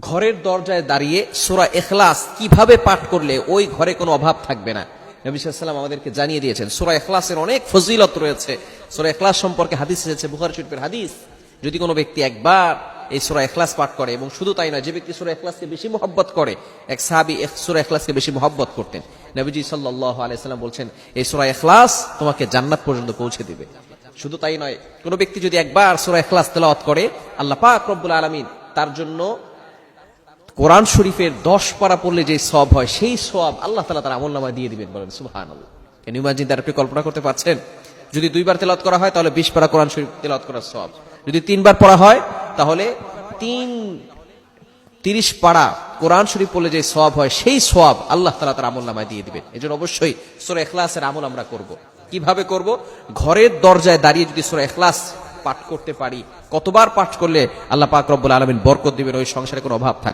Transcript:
ঘরের দরজায় দাঁড়িয়ে সূরা ইখলাস কিভাবে পাঠ করলে ওই ঘরে কোনো অভাব থাকবে না, নবী সাল্লাল্লাহু আলাইহি ওয়াসাল্লাম আমাদেরকে জানিয়ে দিয়েছেন। সূরা ইখলাসের অনেক ফজিলত রয়েছে। সূরা ইখলাস সম্পর্কে হাদিস এসেছে, বুখারী শরীফের হাদিস। যদি কোনো ব্যক্তি একবার এই সূরা ইখলাস পাঠ করে, এবং শুধু তাই নয়, যে ব্যক্তি সূরা ইখলাসকে বেশি মহব্বত করে, এক সাহাবী সূরা ইখলাসকে বেশি মহব্বত করতেন। নবীজি সাল্লাল্লাহু আলাইহি ওয়াসাল্লাম বলছেন, এই সূরা ইখলাস তোমাকে জান্নাত পর্যন্ত পৌঁছে দিবে। শুধু তাই নয়, কোনো ব্যক্তি যদি একবার সূরা ইখলাস তেলাওয়াত করে, আল্লাহ পাক রব্বুল আলামিন তার জন্য কোরআন শরীফের 10 পারা পড়লে যে সওয়াব হয়, সেই সওয়াব আল্লাহ তাআলা তার আমলনামায় দিয়ে দিবেন। বলেন সুবহানাল্লাহ। Can you imagine that? আপনি কল্পনা করতে পারছেন? যদি 2 বার তেলাওয়াত করা হয় তাহলে 20 পারা কোরআন শরীফ তেলাওয়াত করার সওয়াব। যদি 3 বার পড়া হয় তাহলে 30 পারা কোরআন শরীফ পড়লে যে সওয়াব হয়, সেই সওয়াব আল্লাহ তাআলা তার আমলনামায় দিয়ে দিবেন। এজন্য অবশ্যই সূরা ইখলাসের আমল আমরা করব। কিভাবে করব? ঘরের দরজায় দাঁড়িয়ে যদি সূরা ইখলাস পাঠ করতে পারি, কতবার পাঠ করলে আল্লাহ পাক রব্বুল আলামিন বরকত দিবেন, ওই সংসারে কোনো অভাব থাকবে না।